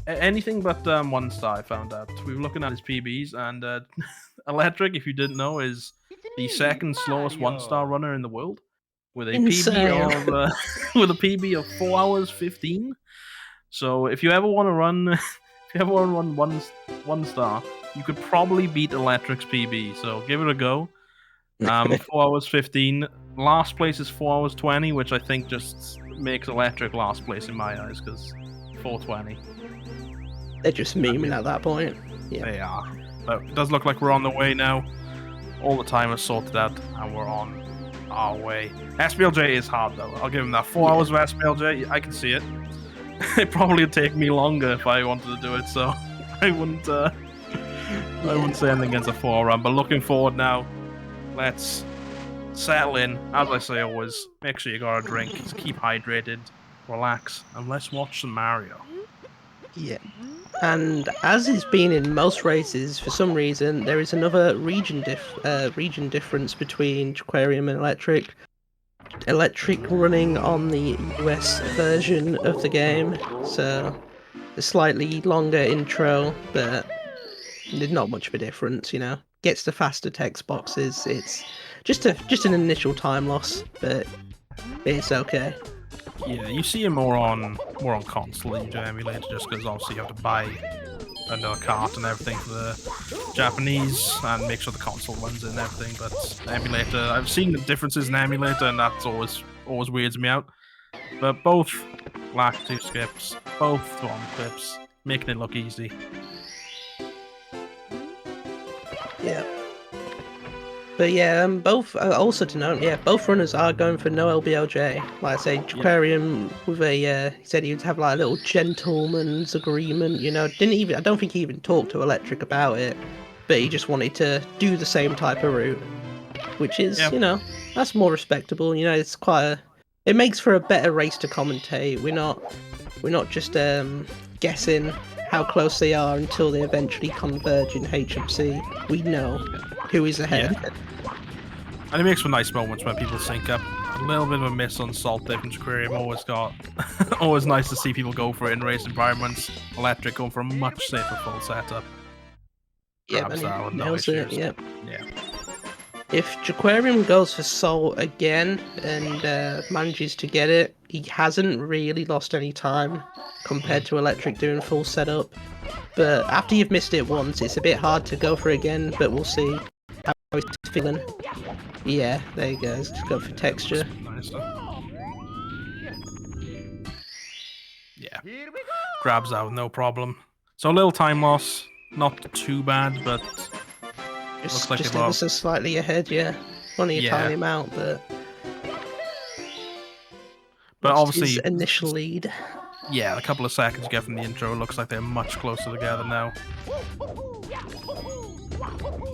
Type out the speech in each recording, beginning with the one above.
Anything but 1 star, I found out. We were looking at his PBs, and Electric, if you didn't know, is the second slowest 1 star runner in the world, with a Insane. PB of with a PB of 4 hours 15. So if you ever want to run, if you ever want to run 1 star, you could probably beat Electric's PB. So give it a go. 4 hours 15. Last place is 4 hours 20, which I think just makes Electric last place in my eyes, because 4:20. They're just memeing at that point. Yeah. They are. But it does look like we're on the way now. All the time is sorted out, and we're on our way. SPLJ is hard, though. I'll give him that. 4 hours of SPLJ, I can see it. It probably would take me longer if I wanted to do it, so I wouldn't say anything against a 4 run. But looking forward now, let's settle in. As I say always, make sure you got a drink, keep hydrated, relax, and let's watch some Mario. Yeah. And as it's been in most races, for some reason, there is another region difference between Jaquarium and Electric. Electric running on the US version of the game, so a slightly longer intro, but there's not much of a difference, you know. Gets the faster text boxes. It's just an initial time loss, but it's okay. Yeah, you see it more on console than you do emulator, just because obviously you have to buy another cart and everything for the Japanese and make sure the console runs it and everything. But emulator, I've seen the differences in emulator, and that's always weirds me out. But both lack 2 skips, both one clips, making it look easy. Yeah. But yeah, both also to note, yeah, both runners are going for no LBLJ. Like I say, Jaquarium with a he said he'd have like a little gentleman's agreement, you know. I don't think he even talked to Electric about it, but he just wanted to do the same type of route, which is, you know, that's more respectable. You know, it's it makes for a better race to commentate. We're not just guessing how close they are until they eventually converge in HMC. We know who is ahead. Yeah. And it makes for nice moments when people sync up. A little bit of a miss on Salt there from Jaquarium. Always nice to see people go for it in race environments. Electric going for a much safer full setup. Yeah, Grabs that with no nails it, issues. yeah. If Jaquarium goes for Salt again and manages to get it, he hasn't really lost any time compared to Electric doing full setup. But after you've missed it once, it's a bit hard to go for it again, but we'll see how he's feeling. Yeah, there you go. Let's go for texture. Nice. Yeah. Grabs out, no problem. So a little time loss, not too bad, but looks like just ever so slightly ahead, yeah. Only a tiny amount, but obviously his initial lead. Yeah, a couple of seconds you get from the intro, it looks like they're much closer together now.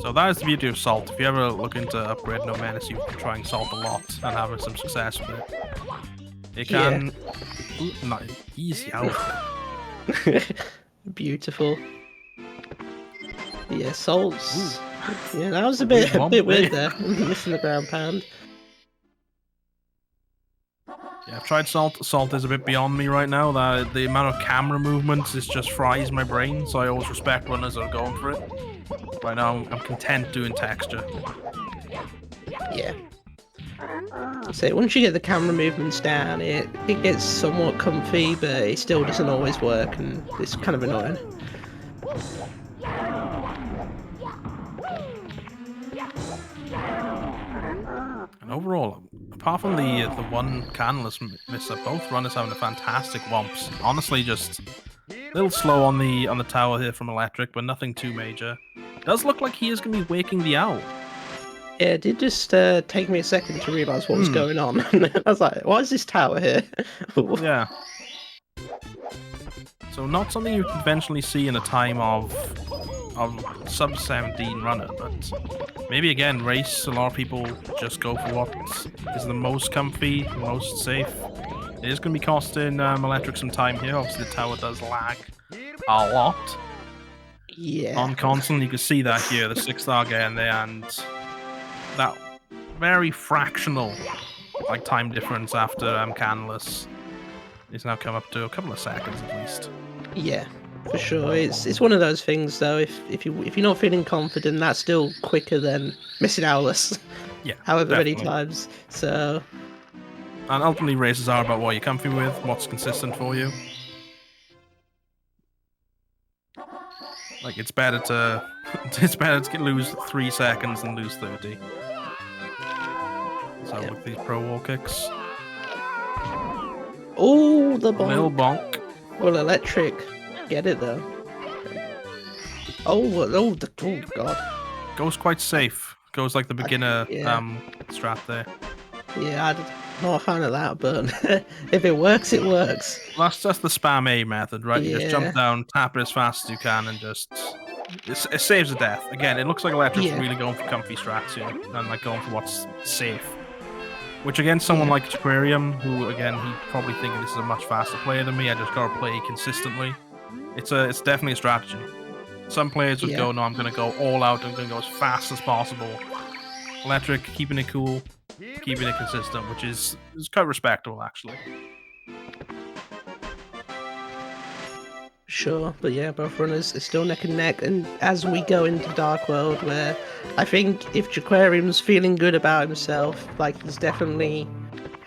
So that is the beauty of Salt. If you ever look into upgrade No Menace, you've been trying Salt a lot and having some success with it. It can... Yeah. Ooh, not easy out. Beautiful. Yeah, Salt's... Yeah, that was a bit weird there. Missing the ground pound. Yeah, I've tried Salt. Salt is a bit beyond me right now. The amount of camera movements is just fries my brain, so I always respect runners that are going for it. Right now, I'm content doing texture. Yeah. So once you get the camera movements down, it gets somewhat comfy, but it still doesn't always work, and it's kind of annoying. And overall, apart from the one canless miss-up, both runners having a fantastic womps. Honestly, just a little slow on the tower here from Electric, but nothing too major. Does look like he is going to be waking the owl. Yeah, it did just take me a second to realise what was going on. I was like, why is this tower here? Yeah. So not something you conventionally see in a time of sub-17 runner, but maybe again, race, a lot of people just go for what is the most comfy, most safe. It is going to be costing Electric some time here. Obviously the tower does lag a lot. Yeah. On console, you can see that here, the 6-star getting there, and that very fractional time difference after canless is now come up to a couple of seconds at least. Yeah. For sure, it's one of those things though. If you're not feeling confident, that's still quicker than missing hours, Yeah, however many definitely. times. So And ultimately, races are about what you're comfy with, what's consistent for you. Like it's better to lose 3 seconds than lose 30. So yeah. with these pro wall kicks, Oh, the a little bonk. bonk. Well, electric. Get it though. Oh god. Goes quite safe. Goes like the beginner Yeah. strat there. Yeah, I'm not a fan of that, but if it works, it works. Well, that's the spam A method, right? You just Yeah. jump down, tap it as fast as you can, and just it saves a death. Again, it looks like Electric's Yeah. really going for comfy strats here, and like going for what's safe. Which against someone Yeah. like Jaquarium, who again he'd probably thinking this is a much faster player than me. I just gotta play consistently. It's definitely a strategy. Some players would Yeah. go, no, I'm gonna go all out. I'm gonna go as fast as possible. Electric, keeping it cool, keeping it consistent, which is quite respectable actually. Sure, but yeah, both runners are still neck and neck. And as we go into Dark World, where I think if Jaquarium's feeling good about himself, like he's definitely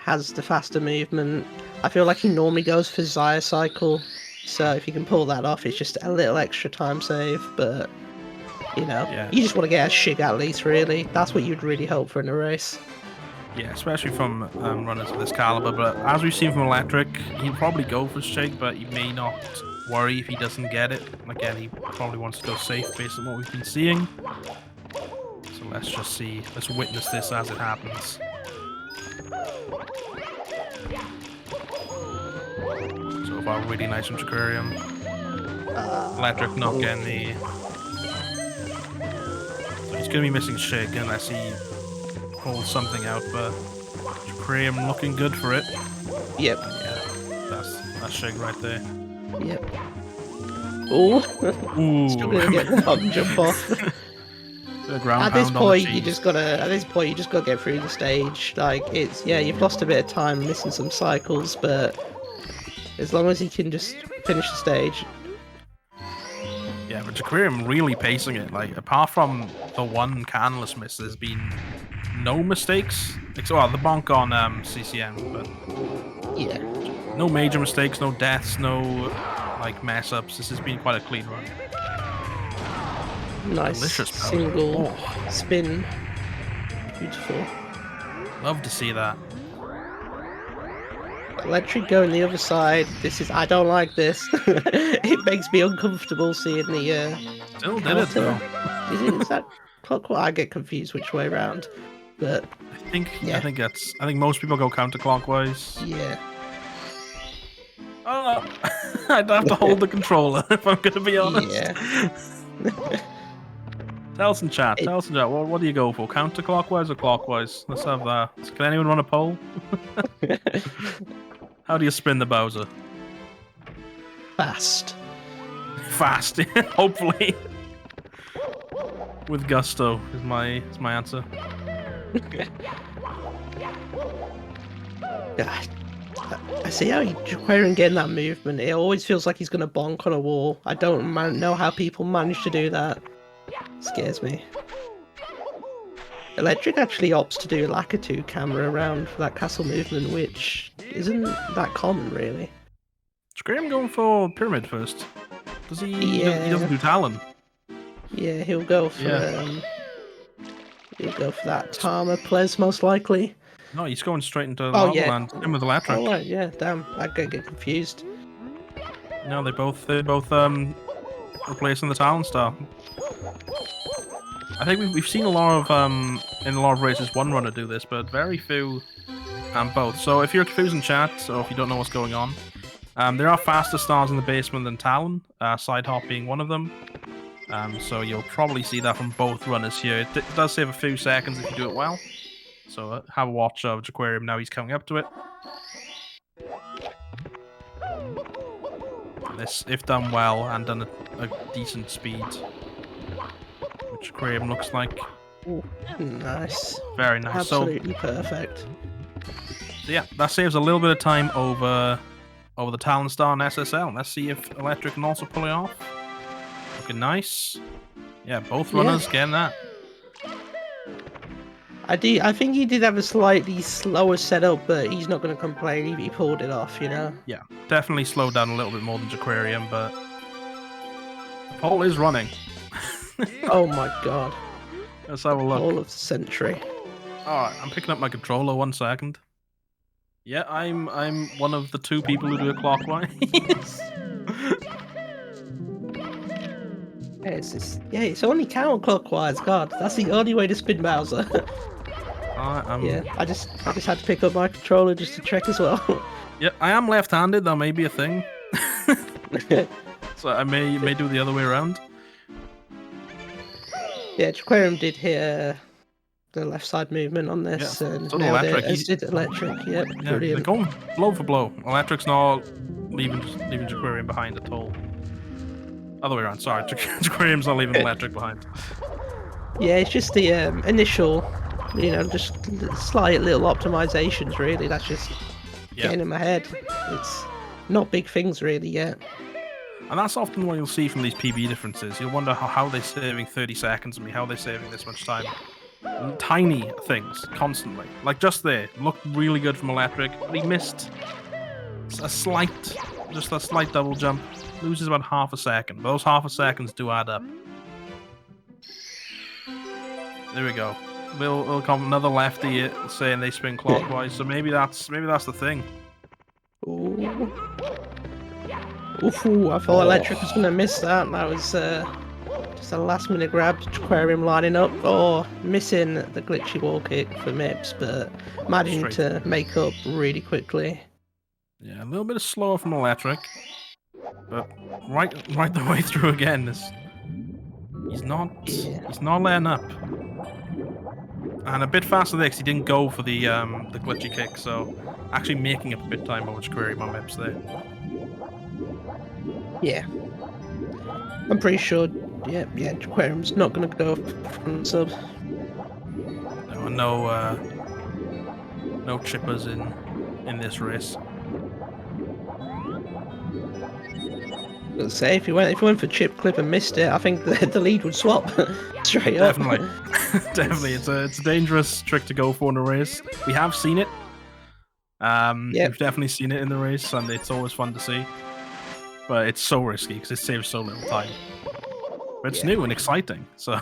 has the faster movement. I feel like he normally goes for Zaya Cycle, so if you can pull that off, it's just a little extra time save. But Yeah. you just want to get a shig at least. Really, that's what you'd really hope for in a race. Yeah, especially from runners of this caliber. But as we've seen from Electric, he'll probably go for Shake, but he may not worry if he doesn't get it. Again, he probably wants to go safe based on what we've been seeing. So let's just see. Let's witness this as it happens. So far, really nice from Jaquarium. Electric not getting the... So he's going to be missing Shake unless he pulls something out, but Jaquarium looking good for it. Yep. Yeah, that's Shake right there. Yep. Oh, Ooh. still gonna get one jump off. At this point, you just gotta get through the stage. Like you've lost a bit of time missing some cycles, but as long as you can just finish the stage. Yeah, but Jaquarium really pacing it. Like apart from the one canless miss, there's been no mistakes. Well, the bonk on CCM, but yeah, no major mistakes, no deaths, no like mess ups. This has been quite a clean run. nice Delicious single spin, beautiful. Love to see that. Electric going the other side. I don't like this. It makes me uncomfortable seeing the. Still did it though. Is that clockwise? I get confused which way around, but I think most people go counterclockwise. yeah. I don't know. I'd have to hold the controller if I'm gonna be honest. Yeah. Tell us in chat. What do you go for? Counterclockwise or clockwise? Let's have that. Can anyone run a poll? How do you spin the Bowser? Fast. Fast, hopefully. With gusto is my answer. God. I see how Jaquarium getting that movement. It always feels like he's gonna bonk on a wall. I don't know how people manage to do that. It scares me. Electric actually opts to do like a 2 camera around for that castle movement, which isn't that common really. Jaquarium going for pyramid first. Does he? Yeah. He doesn't do Talon. Yeah, he'll go for that Tama Ples most likely. No, he's going straight into Lava Land. Him with Electric. Oh right, yeah, damn, I get confused. No, they're both replacing the Talon style. I think we've seen a lot of in a lot of races one runner do this, but very few both. So if you're confused in chat, or if you don't know what's going on, there are faster styles in the basement than Talon. Side hop being one of them. So you'll probably see that from both runners here. It does save a few seconds if you do it well. So have a watch of Jaquarium now. He's coming up to it. This, if done well and done a decent speed, which Jaquarium looks like. Ooh, nice. Very nice. Absolutely perfect. So yeah, that saves a little bit of time over over the Talon Star and SSL. Let's see if Electric can also pull it off. Looking nice. Yeah, both runners getting that. I think he did have a slightly slower setup, but he's not going to complain if he pulled it off, you know? Yeah, definitely slowed down a little bit more than Jaquarium, but the pole is running. Oh my god. Let's have a look. All of the century. Alright, I'm picking up my controller, 1 second. Yeah, I'm one of the 2 people who do it clockwise. Yeah, it's only counterclockwise. God, that's the only way to spin Bowser. Yeah, I just had to pick up my controller just to check as well. Yeah, I am left-handed. That may be a thing. So I may do the other way around. Yeah, Jaquarium did hit the left side movement on this, and nailed it, as did Electric. Yep, yeah, brilliant. they're going blow for blow. Electric's not leaving Jaquarium behind at all. Other way around. Sorry, Jaquarium's not leaving Electric behind. Yeah, it's just the initial, you know, just slight little optimizations. Really, that's just getting in my head. It's not big things really yet. And that's often what you'll see from these PB differences. You'll wonder how they're saving 30 seconds and how they're saving this much time. Tiny things, constantly. Like just there, looked really good from Electric, but he missed a slight double jump. Loses about half a second. But those half a seconds do add up. There we go. Will come another lefty saying they spin clockwise, so maybe that's the thing. Ooh. Ooh, I thought Electric was gonna miss that. That was just a last minute grab. Jaquarium lining up, or missing the glitchy wall kick for Mips, but managing to make up really quickly. Yeah, a little bit slower from Electric, but right the way through again. He's not letting up. And a bit faster there because he didn't go for the glitchy kick, so actually making up a bit of time over Jaquarium on Mips there. Yeah. I'm pretty sure, yeah, Jaquarium's not going to go front sub. No chippers in this race. Let's say if he went for chip clip and missed it, I think the lead would swap straight up. Definitely, definitely. It's a dangerous trick to go for in a race. We have seen it. We've definitely seen it in the race, and it's always fun to see. But it's so risky because it saves so little time. But it's new and exciting, so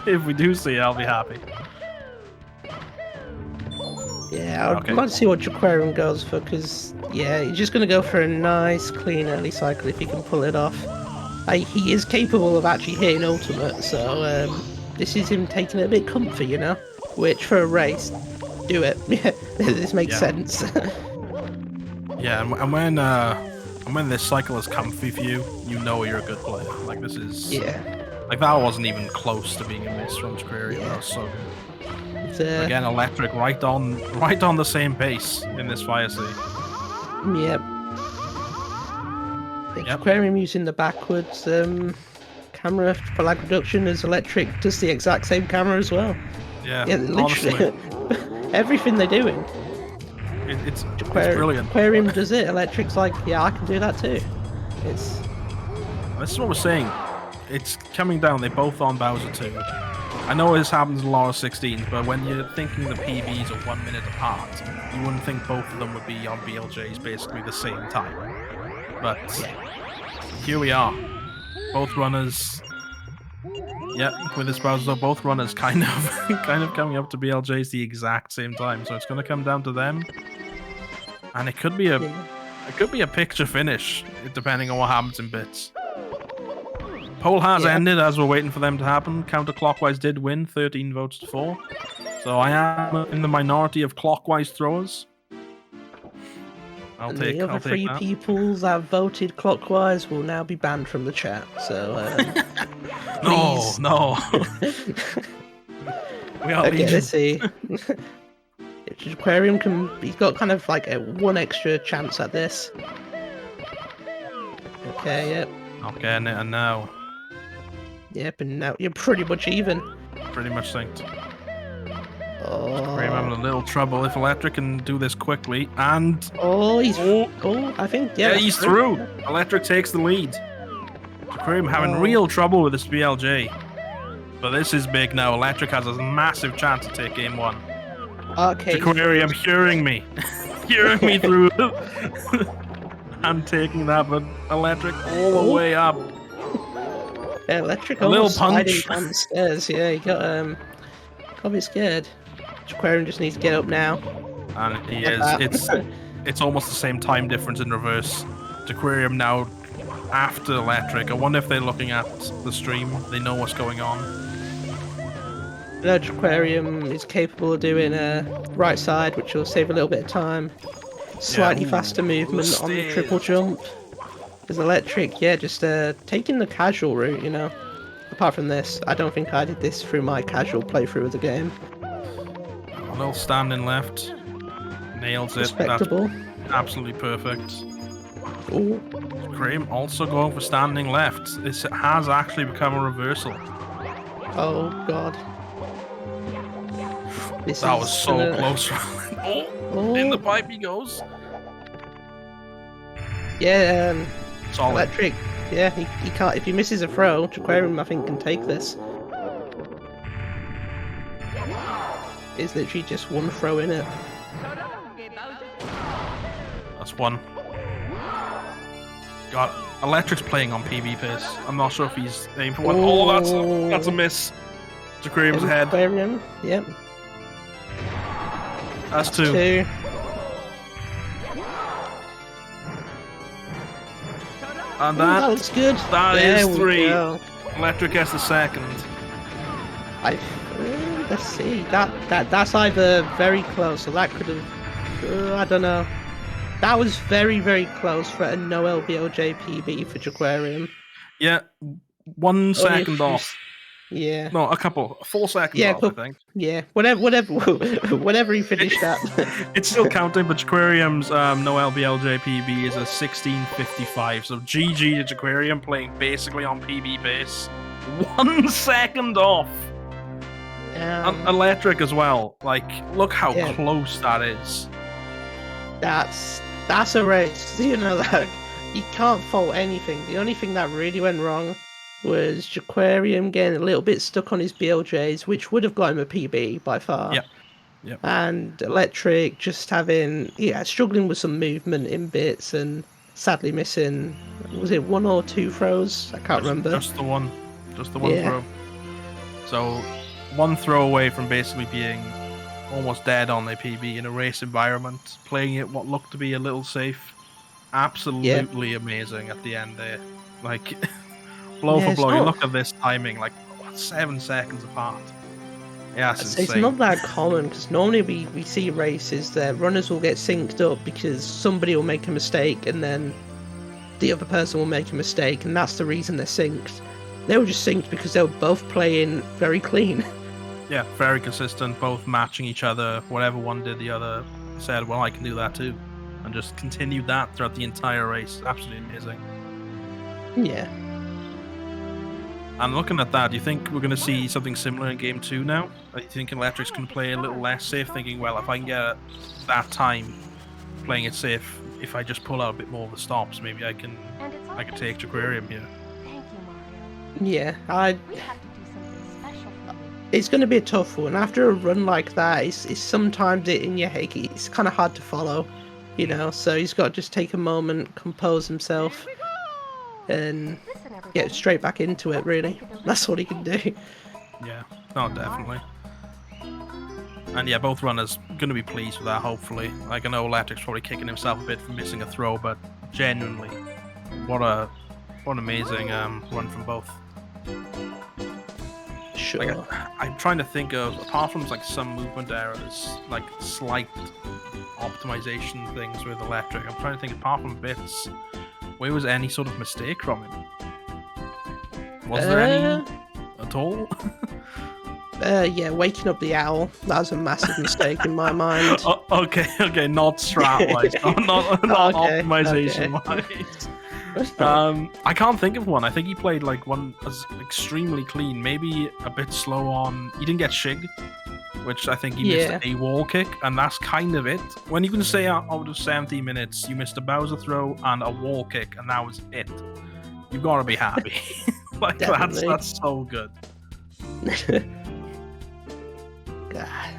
if we do see it, I'll be happy. Yeah, I'd like to see what Jaquarium goes for, because, yeah, he's just going to go for a nice, clean early cycle if he can pull it off. He is capable of actually hitting ultimate, so this is him taking it a bit comfy, you know? Which, for a race, do it. This makes sense. Yeah, and when this cycle is comfy for you, you know you're a good player. Like, this is... Yeah. Like, that wasn't even close to being a miss from Jaquarium. That was so good. Again, Electric right on the same pace in this fire sea. Yep. Jaquarium using the backwards camera for lag reduction as Electric does the exact same camera as well. Yeah, literally. Everything they're doing. It's brilliant. Jaquarium does it. Electric's like, yeah, I can do that too. This is what we're saying. It's coming down. They're both on Bowser 2. I know this happens in a lot of 16s, but when you're thinking the PBs are 1 minute apart, you wouldn't think both of them would be on BLJs basically the same time. But here we are. Both runners. Yeah, with this Bowser, both runners kind of coming up to BLJs the exact same time. So it's going to come down to them, and it could be a picture finish depending on what happens in bits. Poll has ended as we're waiting for them to happen. Counterclockwise did win, 13 votes to 4. So I am in the minority of clockwise throwers. The other 3 people that voted clockwise will now be banned from the chat. So no. We are okay, let's see. Jaquarium he's got kind of like a 1 extra chance at this. Okay, yep. Okay, and now. Yep, and now you're pretty much even. Pretty much synced. Jaquarium having a little trouble if Electric can do this quickly. And Oh, I think, yeah. yeah, he's through. Electric takes the lead. Jaquarium having real trouble with this BLJ. But this is big now. Electric has a massive chance to take game 1. Okay. Jaquarium hearing me. Hearing me through. I'm taking that, but Electric all the way up. Yeah, Electric A little almost sliding punch. down the stairs. Yeah, he got a bit scared. Jaquarium just needs to get up now. And he is. It's almost the same time difference in reverse. Jaquarium now after Electric. I wonder if they're looking at the stream. They know what's going on. No, Jaquarium is capable of doing a right side, which will save a little bit of time. Slightly faster movement on the triple jump. Because Electric, yeah, just taking the casual route, you know. Apart from this, I don't think I did this through my casual playthrough of the game. A little standing left. Nails it. Respectable. That's absolutely perfect. Ooh. Jaquarium also going for standing left. This has actually become a reversal. Oh, God. That was so close. In the pipe he goes. Yeah, Solid. Electric. Yeah, he can't. If he misses a throw, Jaquarium I think can take this. It's literally just one throw in it. That's one. God, Electric's playing on PB pace. I'm not sure if he's aiming for one. Oh, that's a miss. Jaquarium's ahead. Jaquarium, yep. That's two. And that looks good. That is 3. Go. Electric gets the second. Let's see. That's either very close, or that could have. I don't know. That was very, very close for a no LBLJ PB for Jaquarium. Yeah, 1 second off. Yeah. No, a full second off, I think. Yeah, whatever he finished at. It's still counting, but Jaquarium's no LBLJ PB is a 16:55. So GG to Jaquarium playing basically on PB pace. 1 second off. And Electric as well. Like, look how close that is. That's a race. You know, that you can't fault anything. The only thing that really went wrong was Jaquarium getting a little bit stuck on his BLJs, which would have got him a PB by far. Yep. And Electric just struggling with some movement in bits and sadly missing, was it 1 or 2 throws? I can't remember. Just the one throw. So 1 throw away from basically being almost dead on a PB in a race environment, playing it what looked to be a little safe. Absolutely amazing at the end there. Like, blow for blow. You look at this timing, like 7 seconds apart. Yeah, it's insane. It's not that common, because normally we see races that runners will get synced up because somebody will make a mistake and then the other person will make a mistake, and that's the reason they're synced. They were just synced because they were both playing very clean. Yeah, very consistent, both matching each other. Whatever one did, the other said, well, I can do that too. And just continued that throughout the entire race. Absolutely amazing. Yeah. And looking at that, do you think we're going to see something similar in Game 2 now? Do you think Electric's going to play a little less safe, thinking, well, if I can get that time playing it safe, if I just pull out a bit more of the stops, maybe I can take Jaquarium here. Yeah, it's going to be a tough one. After a run like that, it's sometimes in your head, it's kind of hard to follow, you know, so he's got to just take a moment, compose himself, and get straight back into it, really. That's all he can do. Yeah, no, definitely. And yeah, both runners going to be pleased with that, hopefully. Like, I know Electric's probably kicking himself a bit for missing a throw, but genuinely, what an amazing run from both. Sure. Like, I'm trying to think of, apart from like some movement errors, like slight optimization things with Electric, I'm trying to think, apart from bits, where was any sort of mistake from him? Was there any at all? Yeah, waking up the owl. That was a massive mistake in my mind. Okay, not strat-wise, not optimization-wise. I can't think of one. I think he played like one as extremely clean, maybe a bit slow on. He didn't get Shig, which I think he missed a wall kick, and that's kind of it. When you can say out of 70 minutes, you missed a Bowser throw and a wall kick, and that was it. You've got to be happy. Like that's so good. God.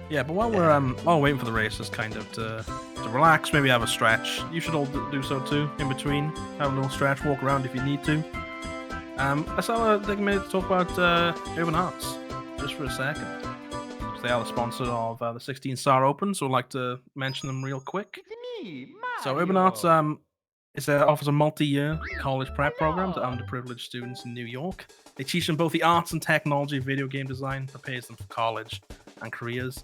Yeah, but while we're waiting for the races, kind of to relax, maybe have a stretch. You should all do so too. In between, have a little stretch, walk around if you need to. Let's take a minute to talk about Urban Arts just for a second. They are the sponsor of the 16-star Open, so I'd like to mention them real quick. So Urban Arts offers a multi-year college prep program to underprivileged students in New York. They teach them both the arts and technology of video game design, prepares them for college and careers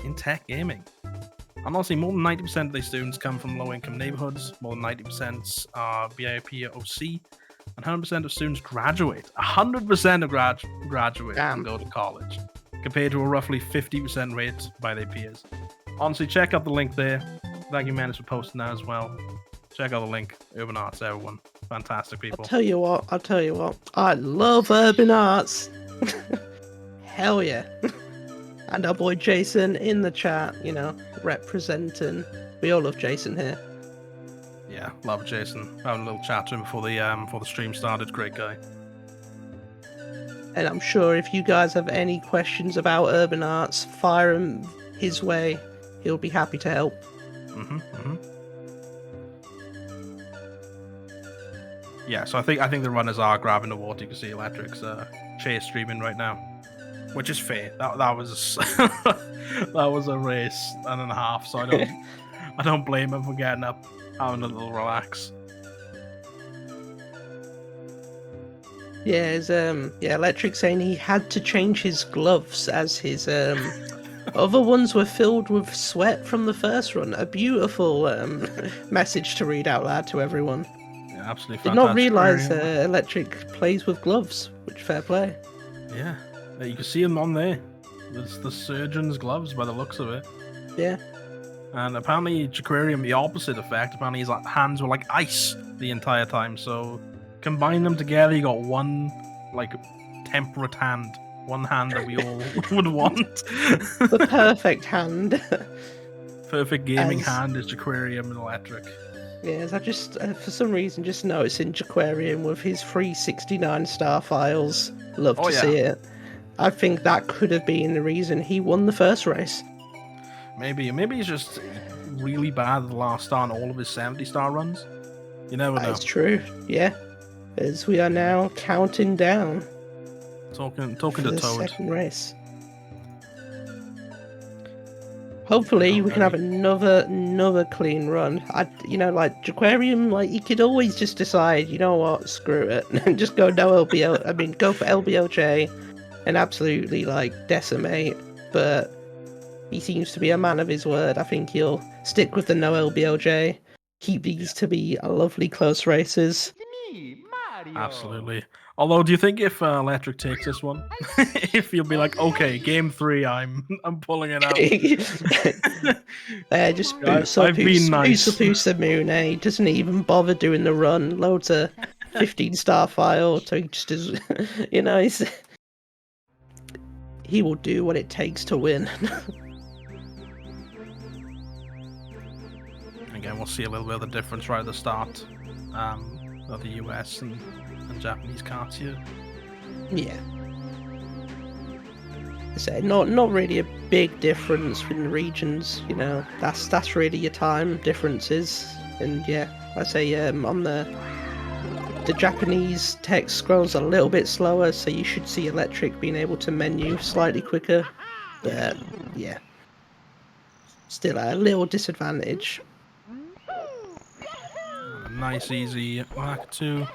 in tech gaming. And honestly, more than 90% of these students come from low-income neighborhoods, more than 90% are BIP or OC, and 100% of students graduate. 100% of graduate and go to college, compared to a roughly 50% rate by their peers. Honestly, check out the link there. Thank you, Menace, for posting that as well. Check out the link. Urban Arts, everyone. Fantastic people. I'll tell you what. I love Urban Arts. Hell yeah. And our boy Jason in the chat, representing. We all love Jason here. Yeah, love Jason. Having a little chat to him before the stream started. Great guy. And I'm sure if you guys have any questions about Urban Arts, fire him his way. He'll be happy to help. Yeah, so I think the runners are grabbing the water. You can see Electric's Chase streaming right now, which is fair. That was that was a race and a half. So I don't blame him for getting up, having a little relax. Yeah, Electric saying he had to change his gloves as his other ones were filled with sweat from the first run. A beautiful message to read out loud to everyone. Yeah, absolutely. Did not realise Electric plays with gloves, which fair play. Yeah, you can see him on there. There's the surgeon's gloves by the looks of it. Yeah. And apparently Jaquarium, the opposite effect. Apparently his hands were like ice the entire time. So combine them together, you got one like temperate hand. One hand that we all would want. The perfect hand. Perfect gaming hand is Jaquarium and Electric. Yes, I just, for some reason, just noticing Jaquarium with his 369 star files. Love to see it. I think that could have been the reason he won the first race. Maybe he's just really bad at the last star on all of his 70-star runs. You never know. That's true, yeah. As we are now counting down. Talking to Toad. Second race. Hopefully we can have another clean run. Jaquarium, he could always just decide, you know what, screw it, and just go go for LBLJ and absolutely decimate. But he seems to be a man of his word. I think he'll stick with the no LBLJ, keep these to be lovely close races. Absolutely. Although, do you think if Electric takes this one, if he'll be like, okay, game 3, I'm pulling it out. Just boots up the moon, He doesn't even bother doing the run. Loads of 15-star file, so he just is, he will do what it takes to win. Again, we'll see a little bit of the difference right at the start of the US and Japanese cards here. Yeah. So not really a big difference in the regions, that's really your time differences. And I say on the Japanese text scrolls a little bit slower, so you should see Electric being able to menu slightly quicker. But still a little disadvantage. Nice easy lack 2.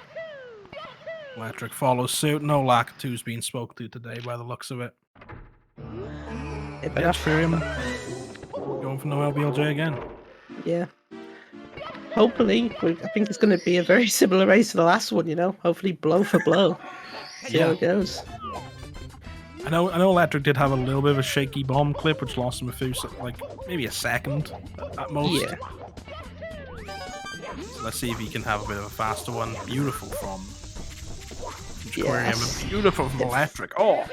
Electric follows suit. No lack 2's being spoke to today by the looks of it. Jaquarium going for no LBLJ again. Yeah. Hopefully, I think it's going to be a very similar race to the last one, Hopefully blow for blow. See how it goes. I know Electric did have a little bit of a shaky bomb clip, which lost him maybe a second at most. Yeah. Let's see if he can have a bit of a faster one. Beautiful from Jaquarium, Yes. and beautiful from Electric. Oh,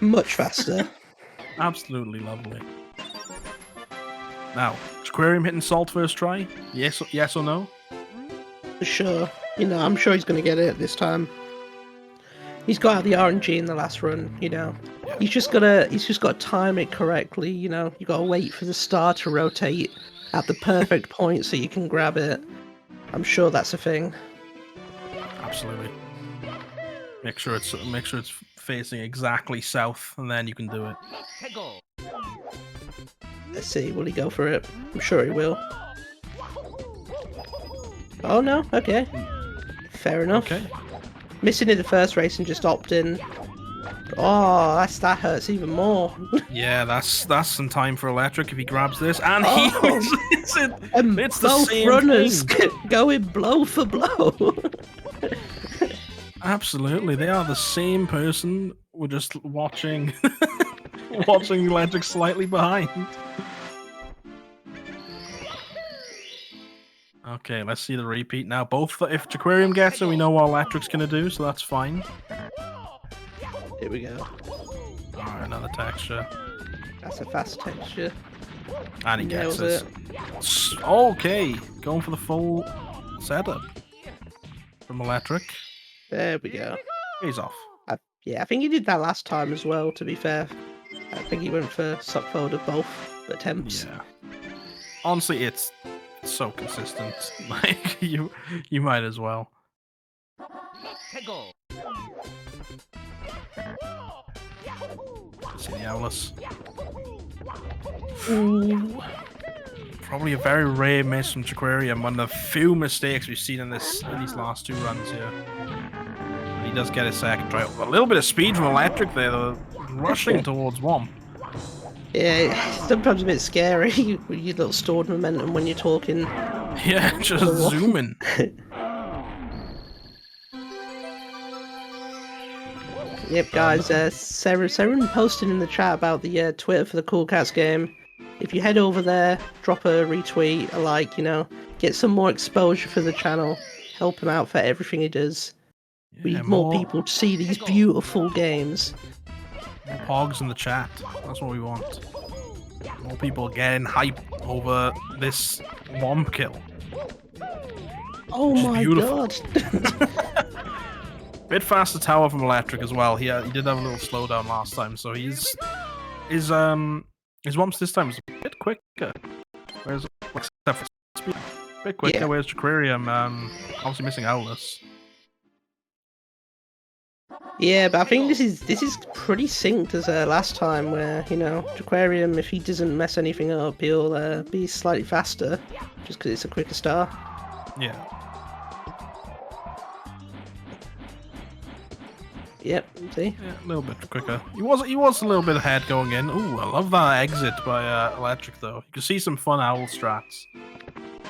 Much faster. absolutely lovely. Now, Jaquarium hitting Salt first try? Yes or no? For sure. You know, I'm sure he's going to get it this time. He's got the RNG in the last run, you know. He's just got to time it correctly, you know. You got to wait for the star to rotate at the perfect point so you can grab it. I'm sure that's a thing. Absolutely. Make sure it's facing exactly south, and then you can do it. Let's see, will he go for it? I'm sure he will. Oh no, okay. Fair enough. Okay. Missing in the first race and just opting. Oh, that hurts even more. Yeah, that's some time for Electric if he grabs this, and he hits it. And It's the both same runners thing. going blow for blow. Absolutely, they are the same person. We're just watching, watching Electric slightly behind. Okay, let's see the repeat now. Both, if Jaquarium gets it, we know what Electric's gonna do, so that's fine. Here we go. Alright, another texture. That's a fast texture. And he gets Nails it. Okay, going for the full setup from Electric. There we go. He's off. Yeah, I think he did that last time as well, to be fair. I think he went for subfold of both attempts. Yeah. Honestly, it's so consistent. Like, you might as well. See the Owlus. Ooh. Probably a very rare miss from Jaquarium. One of the few mistakes we've seen in these last two runs here. And he does get his second try. A little bit of speed from Electric there, though. Rushing towards one. Yeah, it's sometimes a bit scary with your little stored momentum when you're talking. Yeah, just zooming. Yep, guys, Sarah posted in the chat about the Twitter for the Cool Cats game. If you head over there, drop a retweet, a like, you know, get some more exposure for the channel, help him out for everything he does. We need more people to see these beautiful games. More hogs in the chat. That's what we want. More people getting hype over this womp kill. Oh my god! Bit faster tower from Electric as well. He did have a little slowdown last time, so his womps this time is a bit quicker. Whereas except for speed, a bit quicker. Yeah. Whereas Jaquarium, obviously missing Owlus. Yeah, but I think this is pretty synced as last time, where, you know, Jaquarium, if he doesn't mess anything up, he'll be slightly faster, just because it's a quicker star. Yeah. Yep, see? Yeah, a little bit quicker. He was a little bit ahead going in. Ooh, I love that exit by Electric though. You can see some fun owl strats.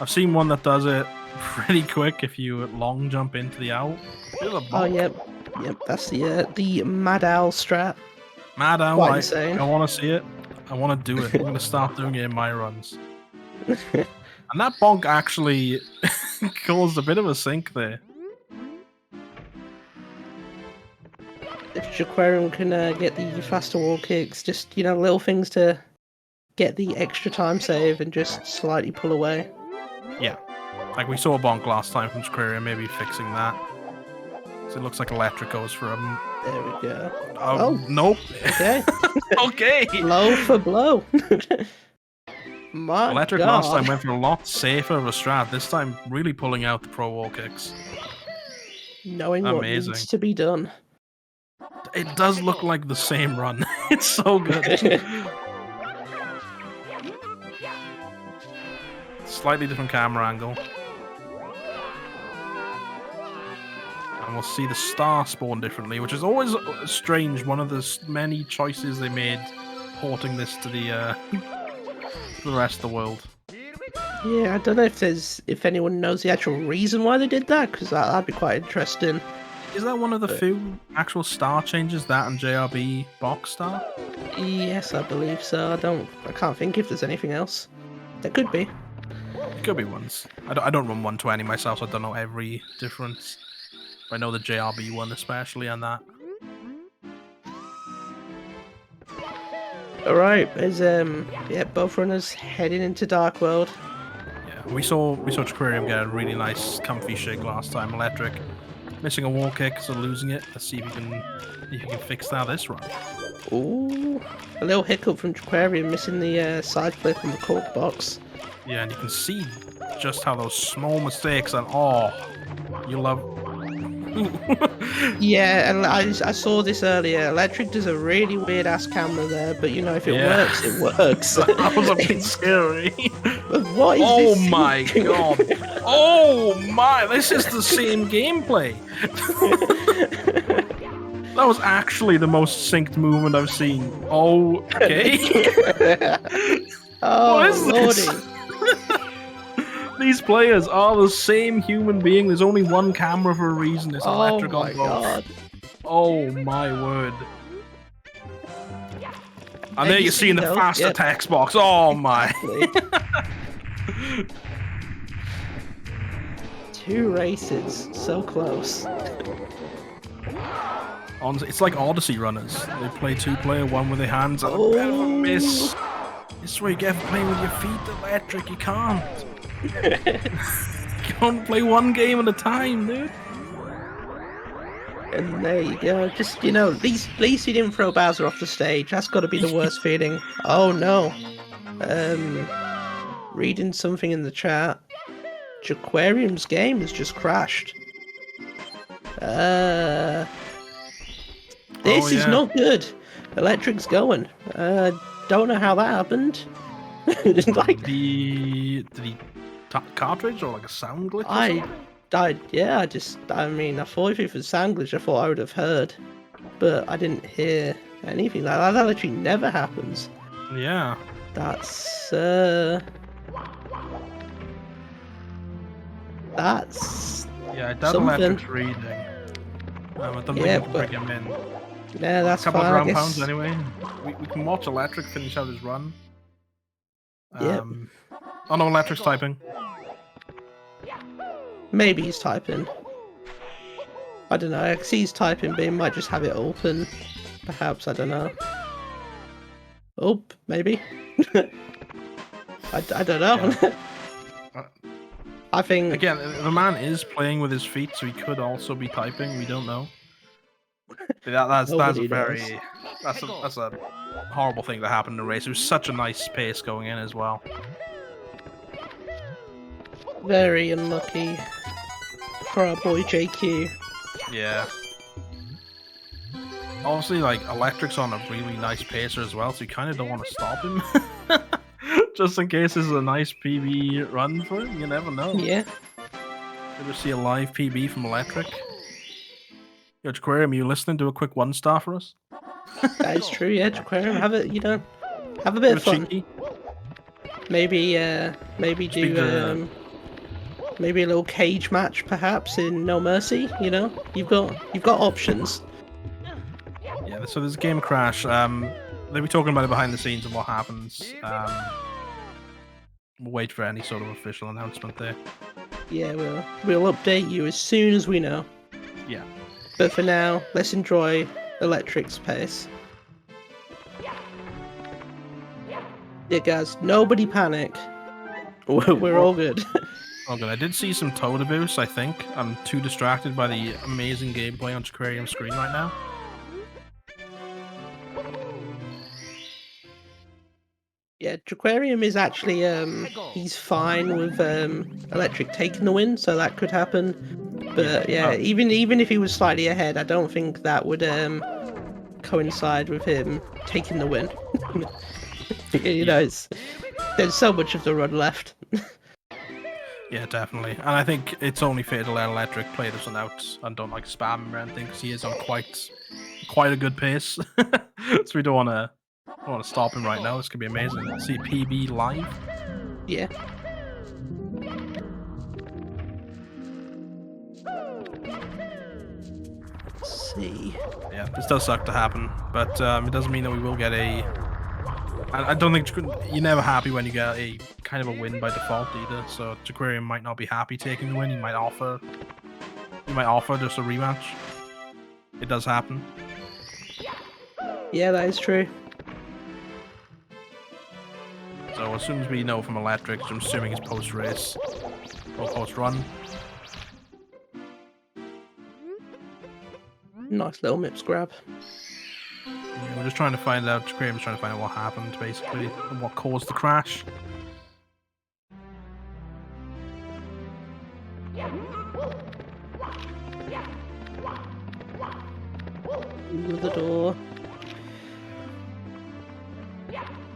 I've seen one that does it pretty quick if you long jump into the owl. Oh, yep, that's the Mad Owl strat. Mad Owl, Quite I insane. want to see it. I want to do it. I'm going to start doing it in my runs. And that bonk actually caused a bit of a sink there. If Jaquarium can get the faster wall kicks, just, you know, little things to get the extra time save and just slightly pull away. Yeah. Like we saw a bonk last time from Jaquarium, maybe fixing that. So it looks like Electric goes for him. There we go. Oh, nope. Okay. Okay. Blow for blow. My Electric God. last time went for a lot safer of a strat. This time, really pulling out the pro wall kicks. Knowing what Amazing. needs to be done. It does look like the same run. It's so good. Slightly different camera angle. And we'll see the star spawn differently, which is always strange. One of the many choices they made porting this to the rest of the world. Yeah, I don't know if anyone knows the actual reason why they did that, because that'd be quite interesting. Is that one of the few actual star changes, that and JRB box star? Yes, I believe so. I can't think if there's anything else. There could be. Could be ones. I don't run 120 myself, so I don't know every difference. But I know the JRB one especially on that. Alright, there's yeah, both runners heading into Dark World. Yeah, we saw Jaquarium get a really nice comfy shake last time, electric. Missing a wall kick, so losing it. Let's see if you can fix that this run. Ooh, a little hiccup from Jaquarium missing the side flip on the cork box. Yeah, and you can see just how those small mistakes and oh, you love. Yeah, and I saw this earlier. Electric does a really weird ass camera there, but you know, if it works, it works. That was a bit scary. What is oh this my god! Oh my! This is the same gameplay. That was actually the most synced movement I've seen. Okay. Oh, what is this? Lordy. These players are the same human being. There's only one camera for a reason. It's electric on both. God. Oh my word. And there you're seeing the faster text box. Oh my. 2 races. So close. It's like Odyssey runners. They play 2-player, one with their hands, and a bit of a miss. This is where you get playing with your feet, electric. You can't. You can't play one game at a time, dude. And there you go. Just, you know, at least he didn't throw Bowser off the stage. That's got to be the worst feeling. Oh no. Reading something in the chat. Jaquarium's game has just crashed. This is not good. Electric's going. Don't know how that happened. Like, did he cartridge or like a sound glitch? I mean, I thought if it was sound glitch, I thought I would have heard, but I didn't hear anything like that. That literally never happens. Yeah. That's yeah, that electric's reading. I don't think we can bring him in. Yeah, that's a couple fine, of round pounds anyway. We can watch Electric finish out his run. Yep. Oh no, Electric's typing. Maybe he's typing. I don't know. I see he's typing, but he might just have it open. Perhaps, I don't know. Oh, maybe. I don't know. Yeah. I think again, the man is playing with his feet, so he could also be typing. We don't know. That's a horrible thing that happened in the race. It was such a nice pace going in as well. Very unlucky for our boy JQ. Yeah. Obviously, like, Electric's on a really nice pacer as well, so you kind of don't want to stop him. Just in case this is a nice PB run for him, you never know. Yeah. Ever see a live PB from Electric? Yo, Jaquarium, are you listening? Do a quick 1-star for us? That is true, yeah, Jaquarium. Have a bit of fun. Cheeky. Maybe do maybe a little cage match perhaps in No Mercy, you know? You've got options. Yeah, so there's a game crash. They'll be talking about it behind the scenes and what happens. We'll wait for any sort of official announcement there. Yeah, we'll update you as soon as we know. Yeah. But for now, let's enjoy Electric's pace. Yeah, guys, nobody panic. We're all good. Oh, good. I did see some Toad abuse, I think. I'm too distracted by the amazing gameplay on Jaquarium's screen right now. Yeah, Jaquarium is actually, he's fine with Electric taking the win, so that could happen. But yeah, even if he was slightly ahead, I don't think that would coincide with him taking the win. You know, there's so much of the run left. Yeah, definitely. And I think it's only fair to let Electric play this one out and don't like spam him or anything, because he is on quite a good pace. So we don't want to stop him right now. This could be amazing. Let's see PB live. Yeah. Let's see. Yeah, this does suck to happen, but it doesn't mean that we will get a I don't think you're never happy when you get a kind of a win by default either. So Jaquarium might not be happy taking the win. He might offer just a rematch. It does happen. Yeah, that is true. So as soon as we know from Electric, which I'm assuming is post race or post run. Nice little Mips grab. Yeah, we're just trying to find out. Jaquarium's trying to find out what happened, basically, and what caused the crash. Under the door.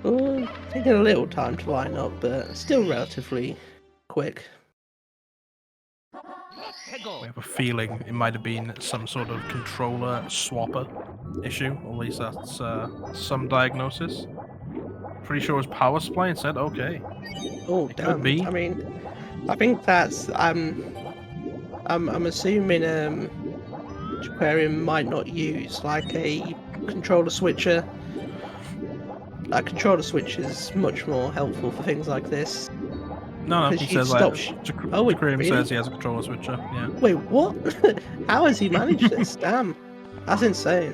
Oh, taking a little time to line up, but still relatively quick. We have a feeling it might have been some sort of controller swapper issue, or at least that's some diagnosis. Pretty sure it was power supply instead. Okay. Oh It damn! could be. I mean, I think that's I'm assuming Jaquarium might not use like a controller switcher. A controller switch is much more helpful for things like this. No, Because he you says stop. Oh, wait, Jaquarium really? says he has a controller switcher. Yeah. Wait, what? How has he managed this? Damn, that's insane.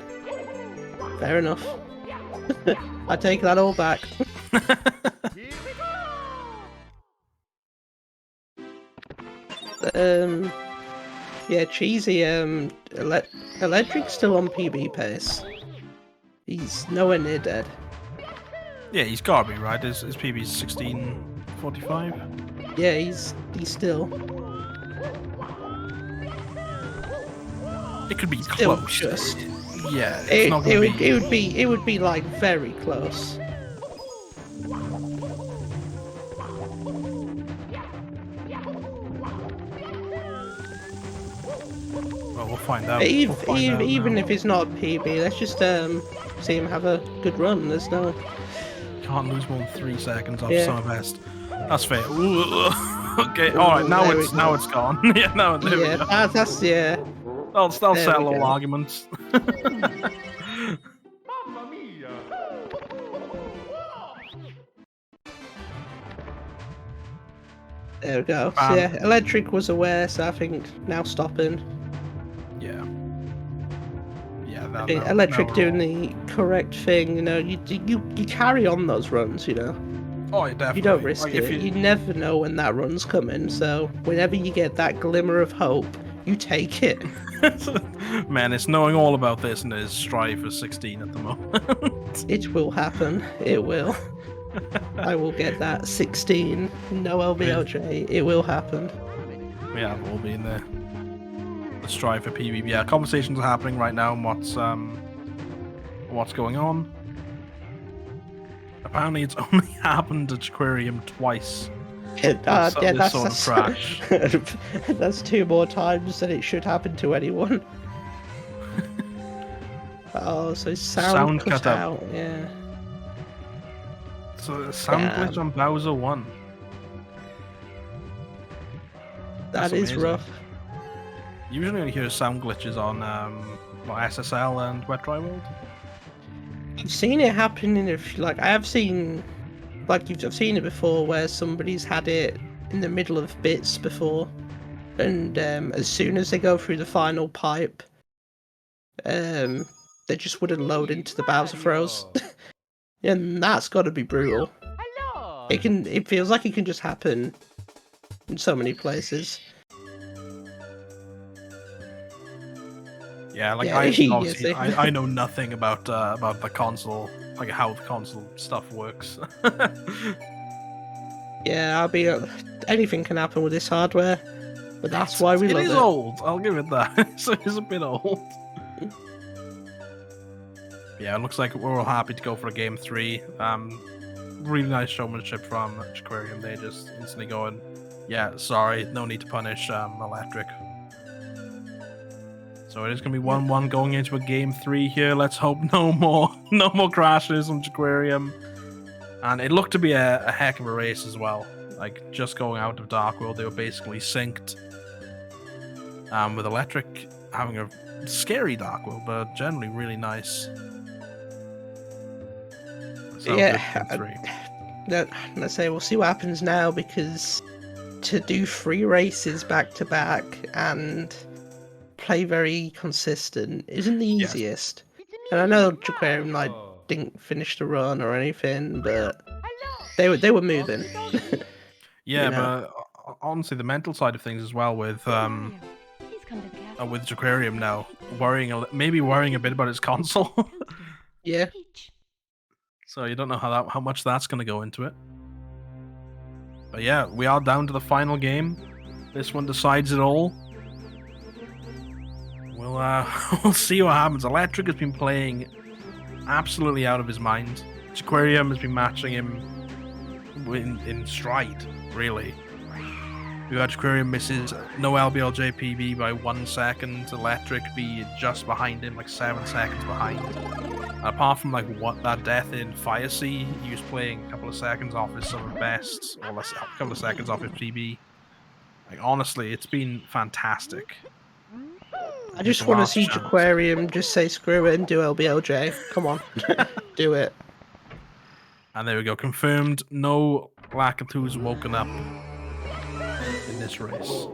Fair enough. I take that all back. Yeah, cheesy. Electric's still on PB pace. He's nowhere near dead. Yeah, he's gotta be right. His PB's 1645. Yeah, he's still It could be still close. just. Yeah, it's not gonna be. It would be like very close. Well, we'll find out. Even if it's not PB, let's just see him have a good run. There's no. Can't lose more than 3 seconds off Yeah. summer best. That's fair. Okay, alright, now it's gone. Yeah, now there we go. That's yeah. I'll There settle we all go. arguments. There we go. So, yeah, Electric was aware, so I think now stopping. Yeah. Yeah, I think Electric doing the correct thing. You know, you carry on those runs. You know. Oh, yeah, definitely. You don't risk Like, it. You never know when that run's coming, so whenever you get that glimmer of hope, you take it. Man, it's knowing all about this and it's strive for 16 at the moment. It will happen. It will. I will get that 16. No LBLJ. It will happen. We have all been there. The strive for PvP. Yeah, conversations are happening right now on what's going on. Apparently, it's only happened to Jaquarium twice. That's sort of crash. That's 2 more times than it should happen to anyone. Oh, so sound cut out. Yeah. So a sound glitch on Bowser 1. That is amazing. rough. Usually only hear sound glitches on SSL and Wet Dry World. I've seen it happen in I have seen, I've seen it before where somebody's had it in the middle of bits before, and as soon as they go through the final pipe, they just wouldn't load into the Bowser throws, and that's got to be brutal. It feels like it can just happen in so many places. Yeah, like I know nothing about the console, like how the console stuff works. Yeah, anything can happen with this hardware, but that's why we love it. It is old, I'll give it that. So it's a bit old. Yeah, it looks like we're all happy to go for a game 3. Really nice showmanship from Jaquarium. They just instantly going, yeah, sorry, no need to punish Electric. So it is going to be 1-1 going into a game 3 here. Let's hope no more crashes on Jaquarium. And it looked to be a heck of a race as well. Like, just going out of Dark World, they were basically synced. With Electric having a scary Dark World, but generally really nice. So Yeah, good game 3. let's say we'll see what happens now, because to do 3 races back to back and play very consistent isn't the Yes. easiest. And I know Jaquarium like didn't finish the run or anything, but they were moving. Yeah, You know? but honestly, the mental side of things as well with Jaquarium now, maybe worrying a bit about his console. Yeah. So you don't know how much that's going to go into it. But yeah, we are down to the final game. This one decides it all. We'll we'll see what happens. Electric has been playing absolutely out of his mind. Jaquarium has been matching him in stride, really. Jaquarium misses no LBLJ PB by 1 second. Electric be just behind him, like 7 seconds behind. Apart from like that death in Fire Sea, he was playing a couple of seconds off his summer best, or a couple of seconds off his PB. Like honestly, it's been fantastic. I just want to see Jaquarium just say screw it and do LBLJ. Come on, do it. And there we go, confirmed. No Lakitus woken up in this race.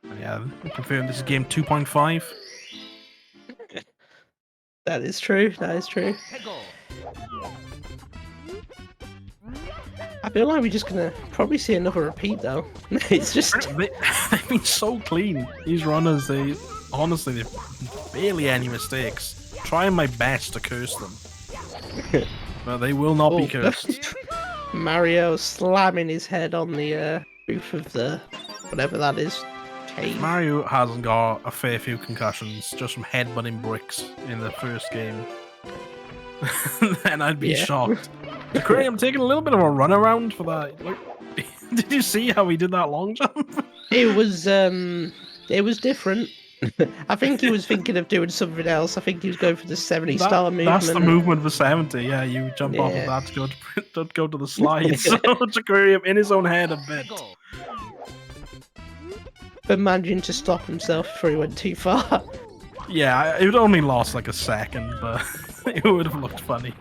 And yeah, confirmed this is game 2.5. That is true. That is true. I feel like we're just gonna probably see another repeat though. It's just they've been so clean. These runners, they've barely any mistakes. Trying my best to curse them, but they will not be cursed. Mario slamming his head on the roof of the whatever that is. Cave. Mario hasn't got a fair few concussions just from headbutting bricks in the first game. Then I'd be shocked. I'm taking a little bit of a run around for that. Like, did you see how he did that long jump? It was different. I think he was thinking of doing something else. I think he was going for the 70-star movement. That's the movement for 70. Yeah, you jump off of that to go to the slides. So Jaquarium in his own head a bit. But managing to stop himself before he went too far. Yeah, it would only last like a second, but it would have looked funny.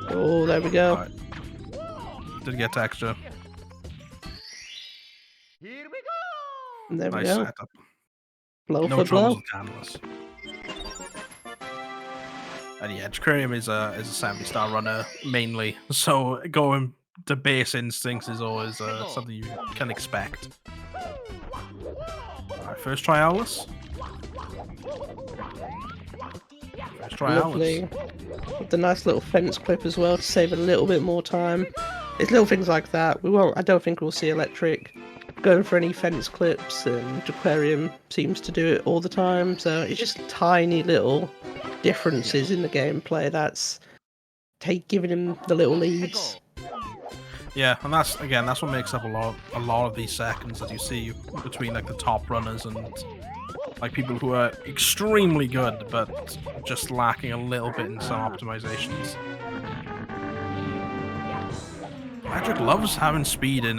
Oh, there we go. Right. Did get texture. Here we go. There we go. Setup. Blow no for blow. With canvas. And yeah, Jaquarium is a 70-star runner mainly, so going to base instincts is always something you can expect. Alright, first try Owlus. First try Lovely. Owlus. With the nice little fence clip as well to save a little bit more time. It's little things like that. I don't think we'll see Electric going for any fence clips, and Jaquarium seems to do it all the time. So it's just tiny little differences in the gameplay that's giving him the little leads. Yeah, and that's what makes up a lot of these seconds that you see between like the top runners and like people who are extremely good but just lacking a little bit in some optimizations. Electric loves having speed in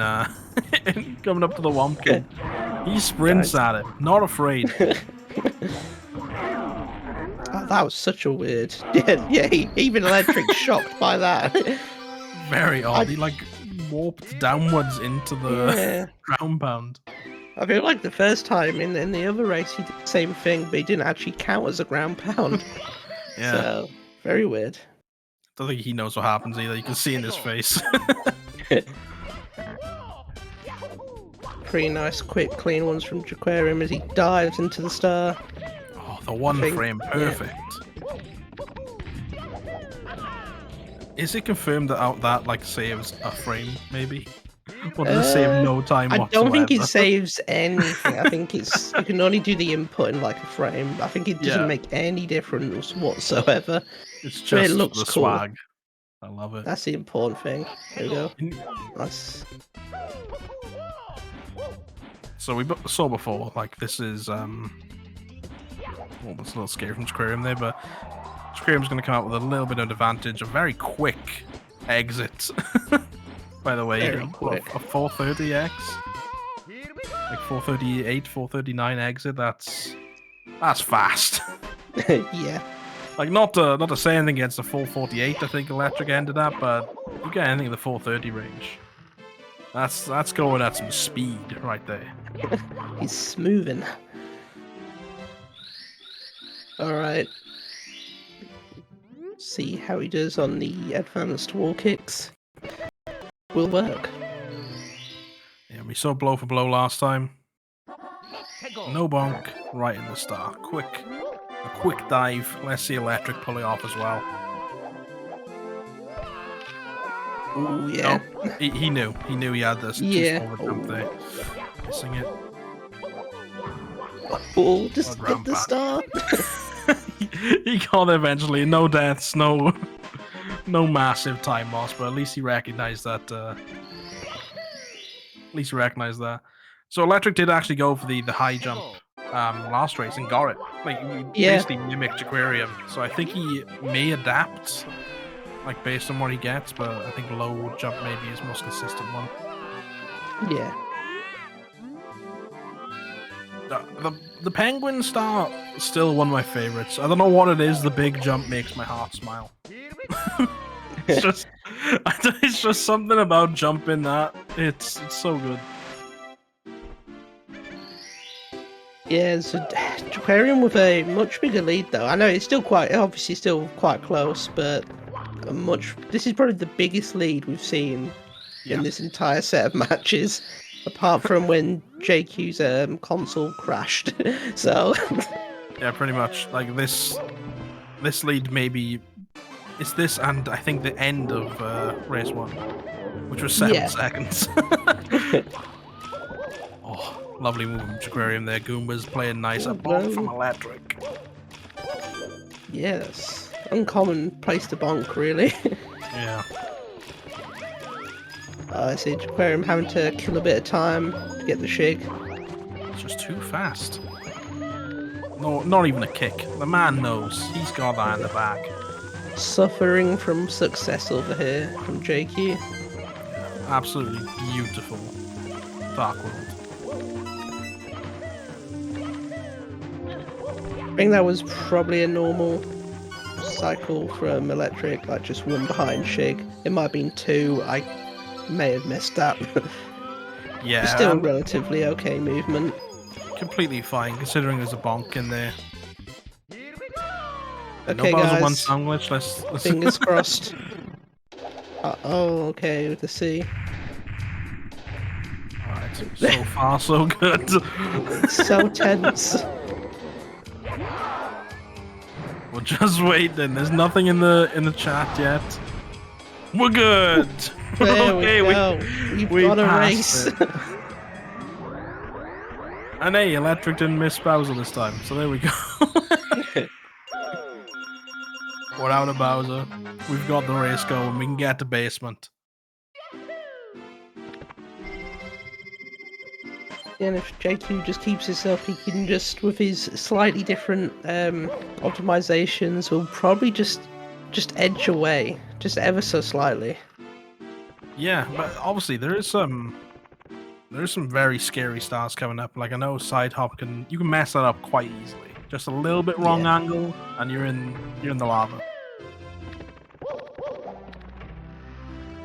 coming up to the Wumpkin. He sprints at it, not afraid. Oh, that was such a weird. Yeah, even Electric shocked by that. Very odd. He like warped downwards into the ground pound. I feel like the first time in the other race he did the same thing, but he didn't actually count as a ground pound. Yeah. So, very weird. I don't think he knows what happens either. You can see in his face. Pretty nice, quick, clean ones from Jaquarium as he dives into the star. Oh, the one frame, perfect. Is it confirmed that like saves a frame, maybe? Or does it save no time whatsoever? I don't think it saves anything. I think you can only do the input in like a frame. I think it doesn't make any difference whatsoever. It's just it looks the cool. swag. I love it. That's the important thing. There we go. Nice. So we saw before, like this is well, it's a little scary from Jaquarium there, but Jaquarium's going to come out with a little bit of advantage, a very quick exit. By the way, a 430x, like 438, 439 exit. That's fast. Yeah. Like, not to say anything against the 448, I think Electric ended up, but you get anything in the 430 range. That's going at some speed right there. He's smoothing. Alright. See how he does on the advanced wall kicks. Will work. Yeah, we saw blow for blow last time. No bonk, right in the star. A quick dive. Let's see Electric pull it off as well. Ooh, yeah. Oh, he knew. He knew he had this Yeah. too forward jump there. Missing it. Ball, just hit the star. He got it eventually. No deaths, no massive time loss, but at least he recognized that. So Electric did actually go for the high jump last race and got it. Like, he basically mimicked Jaquarium. So I think he may adapt, like, based on what he gets, but I think low jump maybe is most consistent one. Yeah. The penguin star is still one of my favorites. I don't know what it is. The big jump makes my heart smile. It's just something about jumping that. It's so good. Yeah, it's Jaquarium with a much bigger lead though. I know it's still obviously still quite close, but this is probably the biggest lead we've seen in this entire set of matches, apart from when JQ's console crashed. So yeah, pretty much. Like this lead maybe it's this and I think the end of race 1, which was 7 seconds. Oh, lovely move from Jaquarium there. Goomba's playing nice. A bonk from Electric. Yes, uncommon place to bonk, really. Yeah. I see Jaquarium having to kill a bit of time to get the shig. It's just too fast. No, not even a kick. The man knows. He's got that in the bag. Suffering from success over here from JQ. Absolutely beautiful Dark World. I think that was probably a normal cycle from Electric, like just one behind shig. It might have been 2. I may have messed up. Yeah. Still relatively okay movement. Completely fine, considering there's a bonk in there. Okay, no guys. One sound glitch. Let's Fingers crossed. Oh, okay, with the C. Alright, so far so good. So tense. We're just waiting. There's nothing in the chat yet. We're good. There okay, we go. We've got a race. And hey, Electric didn't miss Bowser this time, so there we go. Without a Bowser, we've got the race going. We can get to basement. And if JQ just keeps this up, he can just, with his slightly different optimizations, will probably just edge away, just ever so slightly. Yeah, but obviously there's some very scary stars coming up. Like I know side hop you can mess that up quite easily. Just a little bit wrong angle, and you're in the lava.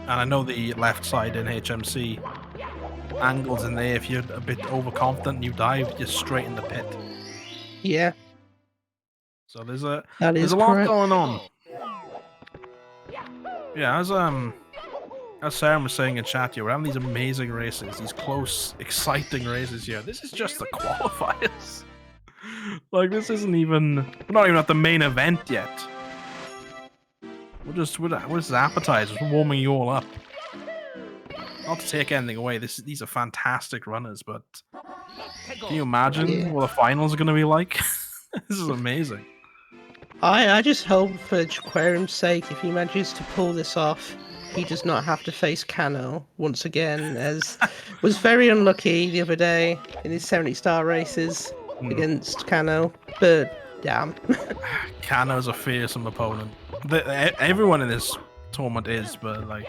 And I know the left side in HMC angles in there. If you're a bit overconfident and you dive, you're straight in the pit. Yeah. So there's a lot going on. Yeah, as Sarah was saying in chat here, we're having these amazing races, these close, exciting races here. This is just the qualifiers. Like, this isn't even... We're not even at the main event yet. We're just appetizers. We're warming you all up. Not to take anything away, these are fantastic runners, but... Can you imagine what the finals are going to be like? This is amazing. I just hope for Jaquarium's sake, if he manages to pull this off, he does not have to face Kano once again, as was very unlucky the other day in his 70-star races against Kano. But damn. Kano's a fearsome opponent. Everyone in this tournament is, but like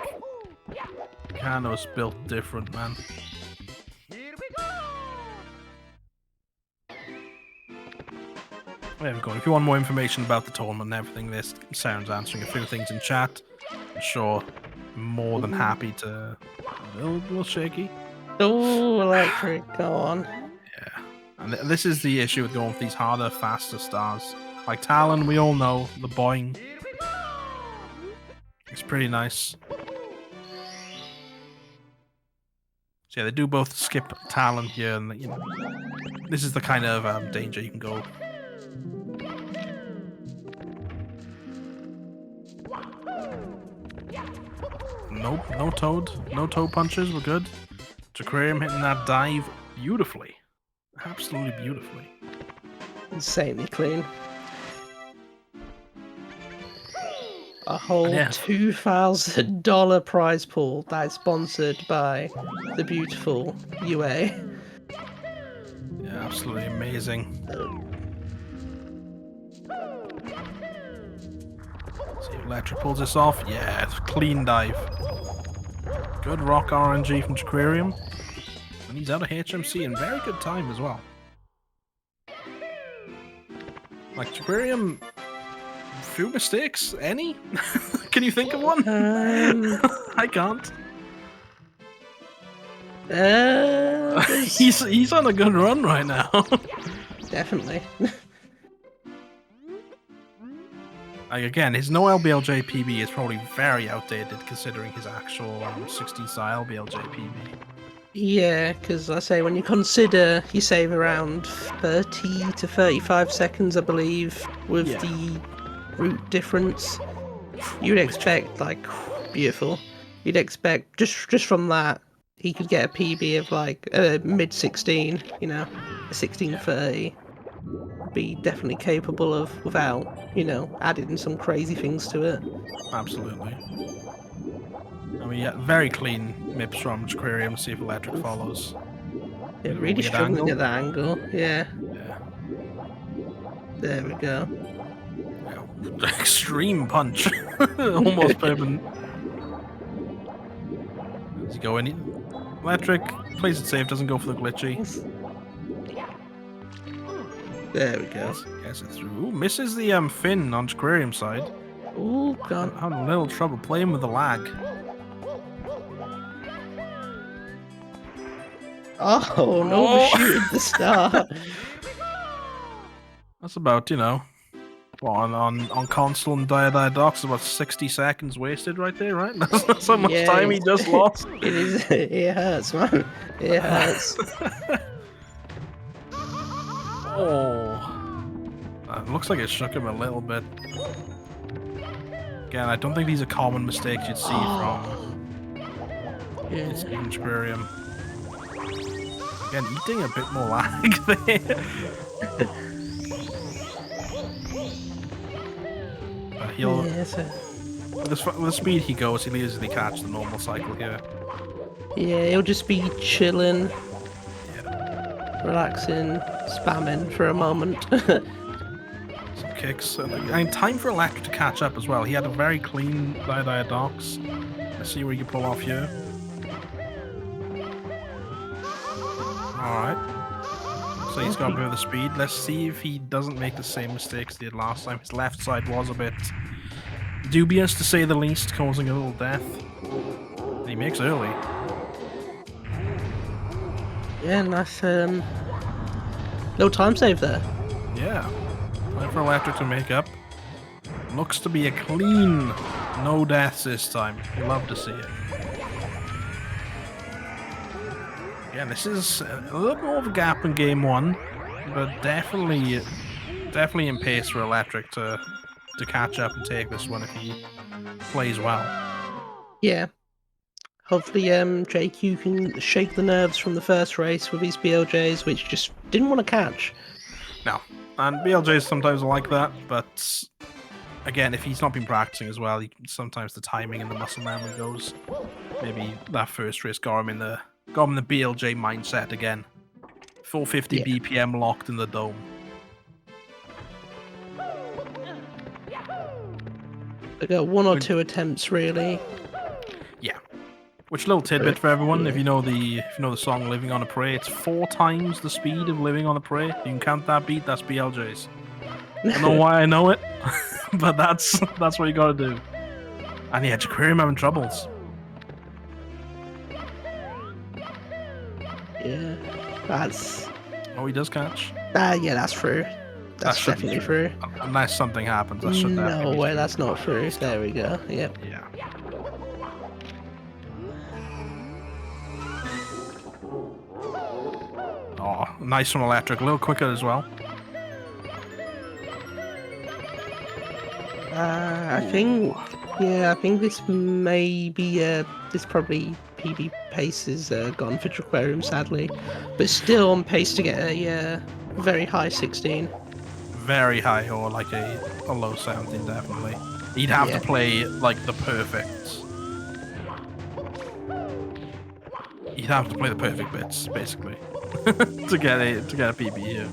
Kano's built different, man. There we go. If you want more information about the tournament and everything, this Saren's answering a few things in chat. I'm sure, more than happy to. A little shaky. Oh, electric, go on. Yeah, and this is the issue with going with these harder, faster stars. Like Talon, we all know the boing. It's pretty nice. So yeah, they do both skip Talon here, and you know, this is the kind of danger you can go. Nope, no Toad. No Toad punches, we're good. Jaquarium hitting that dive beautifully. Absolutely beautifully. Insanely clean. A whole $2,000 prize pool that is sponsored by the beautiful UA. Yeah, absolutely amazing. See if Electric pulls this off. Yeah, it's a clean dive. Good rock RNG from Jaquarium. And he's out of HMC in very good time as well. Like, Jaquarium, few mistakes? Any? Can you think of one? I can't. He's on a good run right now. Definitely. Like, again, his no LBLJ PB is probably very outdated considering his actual 16-star LBLJ PB. Yeah, because I say when you consider you save around 30 to 35 seconds, I believe, with the route difference, you'd expect, like, beautiful. You'd expect just from that he could get a PB of like mid 16, you know, a 16:30. Be definitely capable of without, you know, adding some crazy things to it. Absolutely. I mean, yeah, very clean MIPS from Jaquarium. See if Electric follows. Yeah, really struggling at that angle. Yeah. Yeah. There we go. Yeah. Extreme punch. Almost permanent. Does he go in? Electric plays it safe, doesn't go for the glitchy. There we go. Gets it through. Ooh, misses the fin on Jaquarium side. Ooh, gone. Having a little trouble playing with the lag. Oh, no overshoot at the start. That's about, you know, well, on console and Docks, about 60 seconds wasted right there, right? That's how much time he just lost. It is. It hurts, man. It hurts. Oh. It looks like it shook him a little bit. Again, I don't think these are common mistakes you'd see from Jaquarium. Again, eating a bit more lag there. But he'll... with the speed he goes, he'll easily catch the normal cycle here. Yeah, he'll just be chilling, relaxing, spamming for a moment. Some kicks. And time for Electric to catch up as well. He had a very clean Docks. Let's see what he can pull off here. Alright. So he's got a bit of the speed. Let's see if he doesn't make the same mistakes he did last time. His left side was a bit dubious, to say the least, causing a little death. And he makes early. Yeah, nice little time save there. Yeah. Time for Electric to make up. Looks to be a clean no deaths this time. Love to see it. Yeah, this is a little bit more of a gap in game one, but definitely in pace for Electric to catch up and take this one if he plays well. Yeah. Hopefully JQ can shake the nerves from the first race with his BLJs, which just didn't want to catch. No, and BLJs sometimes are like that, but again, if he's not been practicing as well, sometimes the timing and the muscle memory goes. Maybe that first race got him in the BLJ mindset again. 450 BPM locked in the dome. I got one or two attempts really. Yeah. Which little tidbit for everyone, if you know the song "Living on a Prey," it's 4 times the speed of "Living on a Prey." You can count that beat. That's BLJ's. I don't know why I know it, but that's what you gotta do. And yeah, Jaquarium having troubles. Yeah, that's. Oh, he does catch. Yeah, that's through. That's should be definitely through. Unless something happens, that should No definitely be way, through. that's not through. There we go. Yep. Yeah. Oh, nice from Electric. A little quicker as well. I think. Yeah, I think this may be. This probably PB pace is gone for Jaquarium, sadly, but still on pace to get a very high 16. Very high, or like a low 17, definitely. He'd have to play like the perfect. He'd have to play the perfect bits, basically, to get a PB here.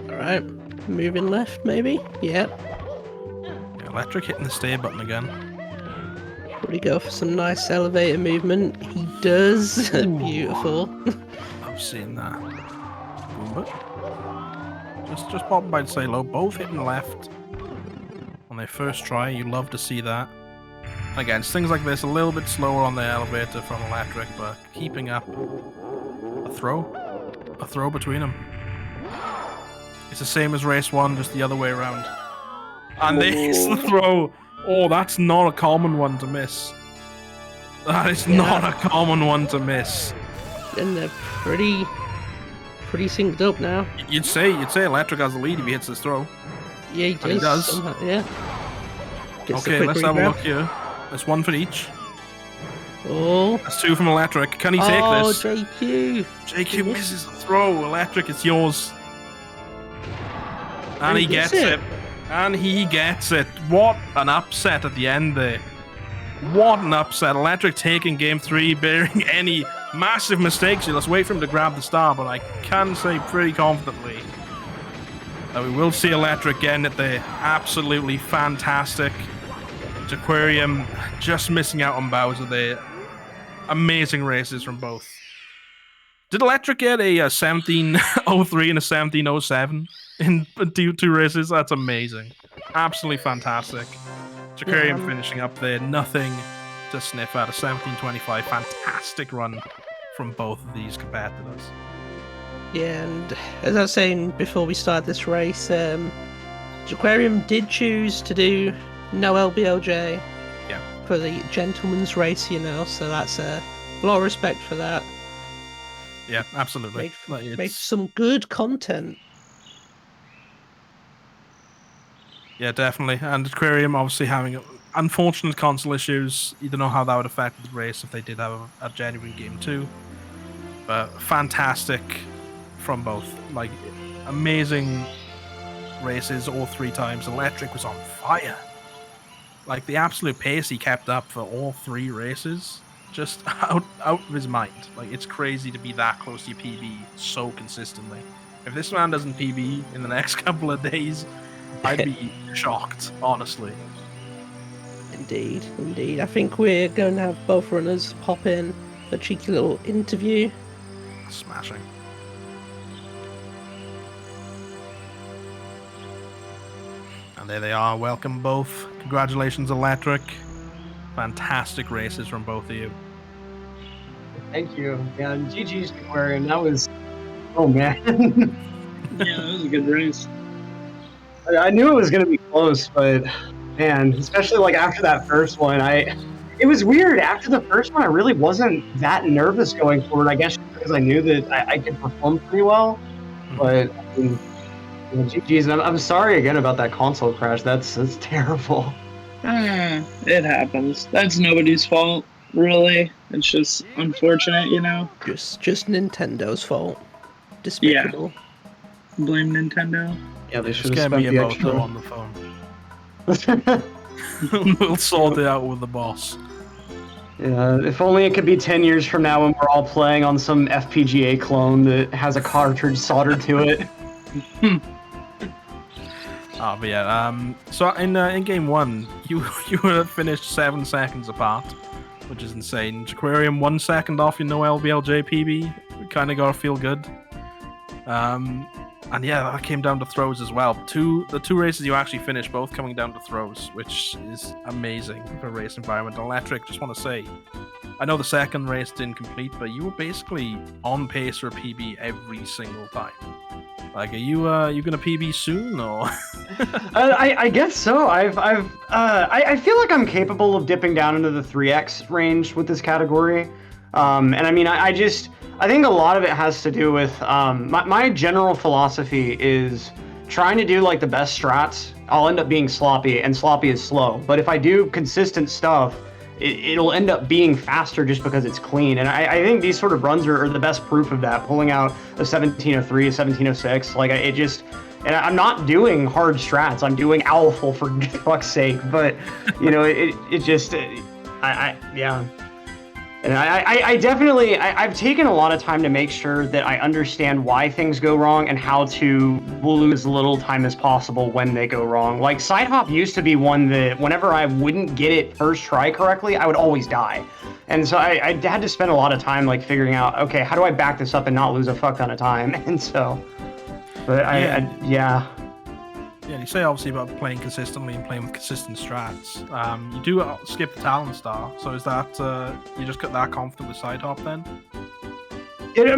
All right, moving left, maybe. Yep. Electric hitting the stay button again. Would he go for some nice elevator movement? He does. Beautiful. I've seen that. Boomba. Just popping by to say low. Both hitting left on their first try. You love to see that. And again, it's things like this, a little bit slower on the elevator from Electric, but keeping up. A throw between them. It's the same as race 1, just the other way around. And there's the throw. Oh, that's not a common one to miss. That is not a common one to miss. And they're pretty synced up now. You'd say Electric has the lead if he hits this throw. Yeah, he does. And he does. Somehow, yeah. Gets Okay, let's have a look here. There's one for each. Oh. That's 2 from Electric. Can he take this? Oh, JQ. JQ misses the throw. Electric, it's yours. And he gets it. And he gets it. What an upset at the end there. What an upset. Electric taking game 3, bearing any massive mistakes. Let's wait for him to grab the star, but I can say pretty confidently that we will see Electric getting it there. Absolutely fantastic. Jaquarium just missing out on Bowser there. Amazing races from both. Did Electric get a 1703 and a 1707 in two races? That's amazing. Absolutely fantastic. Jaquarium finishing up there. Nothing to sniff at. A 1725. Fantastic run from both of these competitors. Yeah, and as I was saying before we started this race, Jaquarium did choose to do no LBLJ for the gentleman's race, so that's a lot of respect for that. Yeah, absolutely. Made some good content. Yeah, definitely. And Jaquarium obviously having unfortunate console issues. You don't know how that would affect the race if they did have a genuine game 2. But fantastic from both. Like, amazing races all 3 times. Electric was on fire. Like, the absolute pace he kept up for all 3 races. Just out of his mind. Like, it's crazy to be that close to your PB so consistently. If this man doesn't PB in the next couple of days, I'd be shocked, honestly. Indeed, indeed. I think we're going to have both runners pop in a cheeky little interview. Smashing. And there they are. Welcome both. Congratulations, Electric. Fantastic races from both of you. Thank you. Yeah, GG's Jaquarium. That was... Oh, man. Yeah, that was a good race. I knew it was going to be close, but, man, especially, like, after that first one, it was weird. After the first one, I really wasn't that nervous going forward, I guess because I knew that I could perform pretty well. But, I mean, GG's, and I'm sorry again about that console crash. That's terrible. It happens. That's nobody's fault, really. It's just unfortunate, Just Nintendo's fault. Despicable. Yeah. Blame Nintendo. Yeah, they should Just have get spent me the a extra. Moto on the phone. We'll sort it out with the boss. Yeah, if only it could be 10 years from now when we're all playing on some FPGA clone that has a cartridge soldered to it. Oh, but yeah, so in game 1, you were finished 7 seconds apart, which is insane. Jaquarium 1 second off your no LBLJ PB. kind of got to feel good. And yeah, that came down to throws as well. The two races you actually finished, both coming down to throws, which is amazing for a race environment. Electric, just want to say, I know the second race didn't complete, but you were basically on pace for a PB every single time. Like, are you gonna PB soon, or? I guess so. I feel like I'm capable of dipping down into the 3x range with this category. And I mean, I think a lot of it has to do with my general philosophy is trying to do like the best strats. I'll end up being sloppy, and sloppy is slow. But if I do consistent stuff, it'll end up being faster just because it's clean. And I think these sort of runs are the best proof of that. Pulling out a 1703, a 1706, like it just. And I'm not doing hard strats. I'm doing owlful for fuck's sake. But you know, it just, yeah. And I definitely, I've taken a lot of time to make sure that I understand why things go wrong and how to lose as little time as possible when they go wrong. Like, side hop used to be one that whenever I wouldn't get it first try correctly, I would always die. And so I had to spend a lot of time, like, figuring out, okay, how do I back this up and not lose a fuck ton of time? And so, but yeah. Yeah, you say obviously about playing consistently and playing with consistent strats. You do skip the talent star, so is that you just got that confident with side hop then?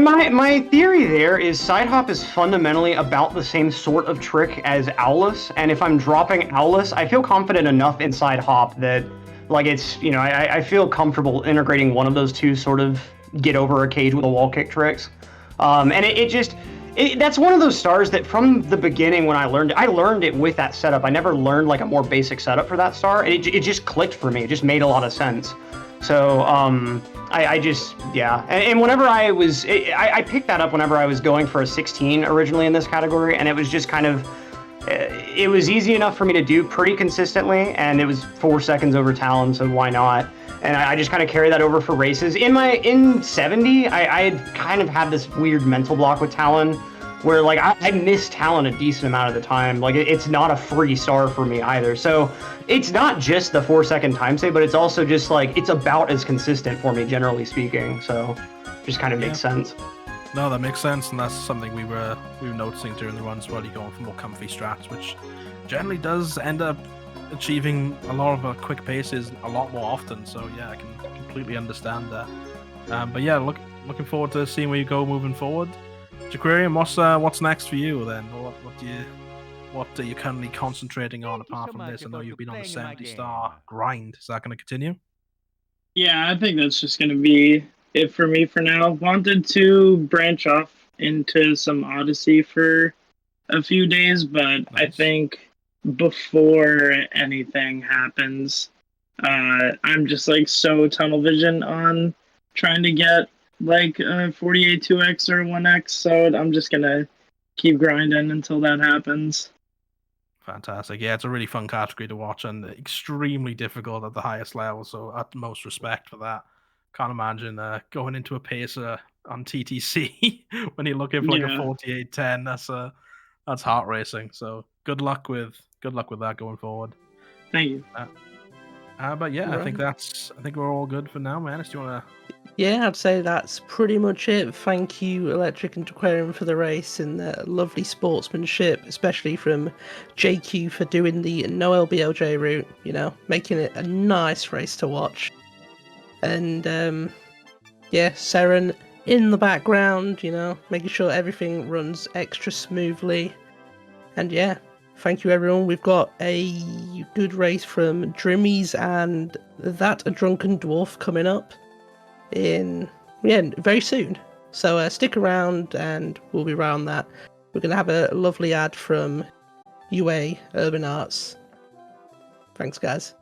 My theory there is side hop is fundamentally about the same sort of trick as Owlus, and if I'm dropping Owlus, I feel confident enough in side hop that, like, it's, you know, I feel comfortable integrating one of those two sort of get over a cage with a wall kick tricks, and that's one of those stars that from the beginning when I learned it with that setup. I never learned like a more basic setup for that star. It just clicked for me. It just made a lot of sense. So I just, yeah. And whenever I picked that up whenever I was going for a 16 originally in this category, and it was just kind of, it was easy enough for me to do pretty consistently, and it was 4 seconds over Talon, so why not? And I just kind of carry that over for races. In 70, I had kind of had this weird mental block with Talon, where like I missed Talon a decent amount of the time. Like it's not a free star for me either. So it's not just the 4 second time save, but it's also just like it's about as consistent for me, generally speaking. So just kind of makes sense. No, that makes sense, and that's something we were noticing during the runs while you're going for more comfy strats, which generally does end up achieving a lot of quick paces a lot more often. So yeah, I can completely understand that. But yeah, looking forward to seeing where you go moving forward. Jaquarium, what's next for you then? What are you currently concentrating on apart from this? I know you've been on the 70-star grind. Is that going to continue? Yeah, I think that's just going to be it for me for now. Wanted to branch off into some Odyssey for a few days, but nice. I think before anything happens, I'm just like so tunnel vision on trying to get like a 48 2x or 1x, so I'm just gonna keep grinding until that happens. Fantastic. Yeah, it's a really fun category to watch and extremely difficult at the highest level, so utmost respect for that. Can't imagine going into a pacer on TTC when you're looking for like a 48-10. That's heart racing. So good luck with that going forward. Thank you. But yeah, right. I think we're all good for now, man. Do you want to? Yeah, I'd say that's pretty much it. Thank you, Electric and Jaquarium, for the race and the lovely sportsmanship, especially from JQ for doing the no LBLJ route. You know, making it a nice race to watch. And yeah, Seren in the background, you know, making sure everything runs extra smoothly. And yeah, thank you everyone. We've got a good race from Drimmies and that a Drunken Dwarf coming up very soon. So stick around and we'll be around that. We're going to have a lovely ad from UA Urban Arts. Thanks guys.